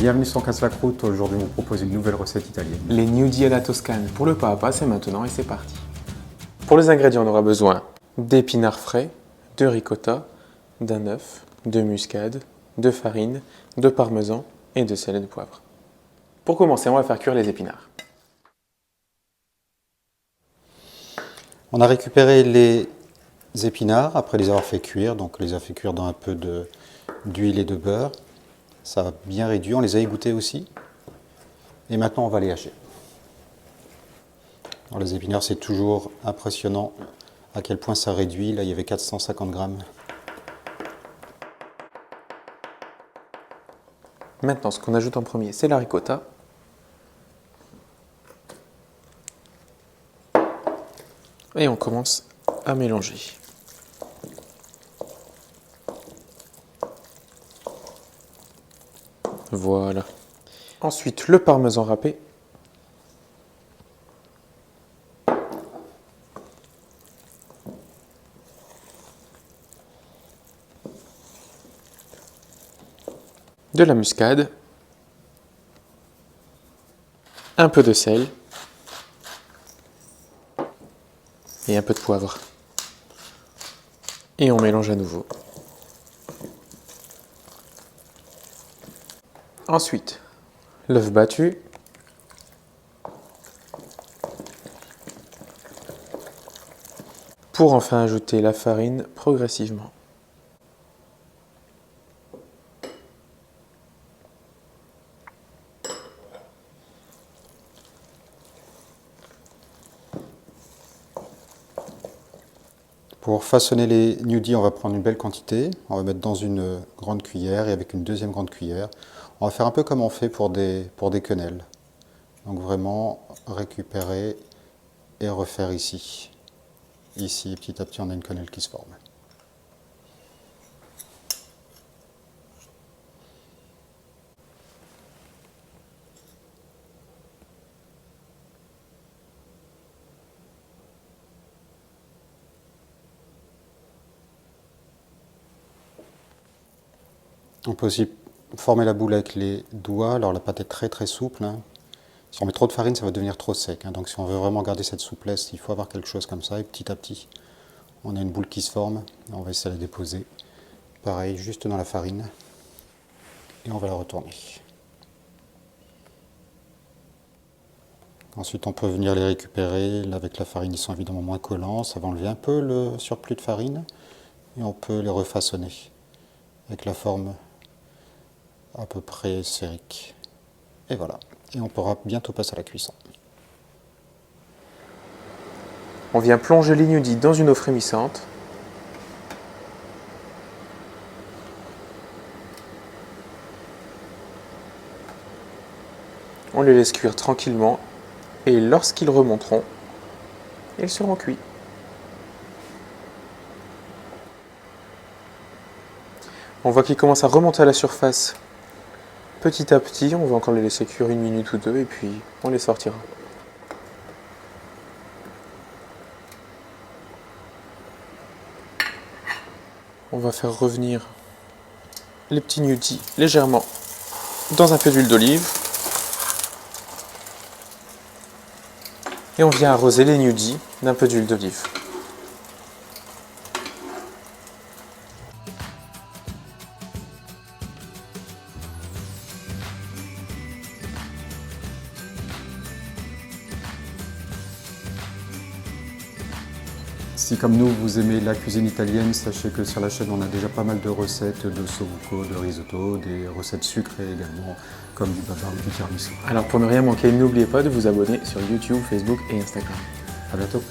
Bienvenue sur Casse la Croûte. Aujourd'hui, on vous propose une nouvelle recette italienne. Les gnudi à la toscane pour le pas à pas, c'est maintenant et c'est parti. Pour les ingrédients, on aura besoin d'épinards frais, de ricotta, d'un œuf, de muscade, de farine, de parmesan et de sel et de poivre. Pour commencer, on va faire cuire les épinards. On a récupéré les épinards après les avoir fait cuire, donc on les a fait cuire dans un peu d'huile et de beurre. Ça a bien réduit, on les a égouttés aussi. Et maintenant on va les hacher. Alors, les épinards, c'est toujours impressionnant à quel point ça réduit. Là il y avait 450 grammes. Maintenant, ce qu'on ajoute en premier, c'est la ricotta. Et on commence à mélanger. Voilà. Ensuite, le parmesan râpé. De la muscade. Un peu de sel. Et un peu de poivre. Et on mélange à nouveau. Ensuite, l'œuf battu. Pour enfin ajouter la farine progressivement. Pour façonner les gnudi, on va prendre une belle quantité. On va mettre dans une grande cuillère et avec une deuxième grande cuillère. On va faire un peu comme on fait pour des quenelles. Donc vraiment récupérer et refaire ici. Ici, petit à petit, on a une quenelle qui se forme. On peut aussi former la boule avec les doigts. Alors la pâte est très très souple. Si on met trop de farine, ça va devenir trop sec. Donc si on veut vraiment garder cette souplesse, il faut avoir quelque chose comme ça. Et petit à petit, on a une boule qui se forme. On va essayer de la déposer. Pareil, juste dans la farine. Et on va la retourner. Ensuite, on peut venir les récupérer. Là, avec la farine, ils sont évidemment moins collants. Ça va enlever un peu le surplus de farine. Et on peut les refaçonner avec la forme à peu près sphérique. Et voilà. Et on pourra bientôt passer à la cuisson. On vient plonger les gnudi dans une eau frémissante. On les laisse cuire tranquillement et lorsqu'ils remonteront, ils seront cuits. On voit qu'ils commencent à remonter à la surface petit à petit. On va encore les laisser cuire 1 minute ou 2 et puis on les sortira. On va faire revenir les petits gnudi légèrement dans un peu d'huile d'olive. Et on vient arroser les gnudi d'un peu d'huile d'olive. Si comme nous, vous aimez la cuisine italienne, sachez que sur la chaîne, on a déjà pas mal de recettes de sobuco, de risotto, des recettes sucrées également, comme du baba ou du tiramisu. Alors pour ne rien manquer, n'oubliez pas de vous abonner sur YouTube, Facebook et Instagram. À bientôt.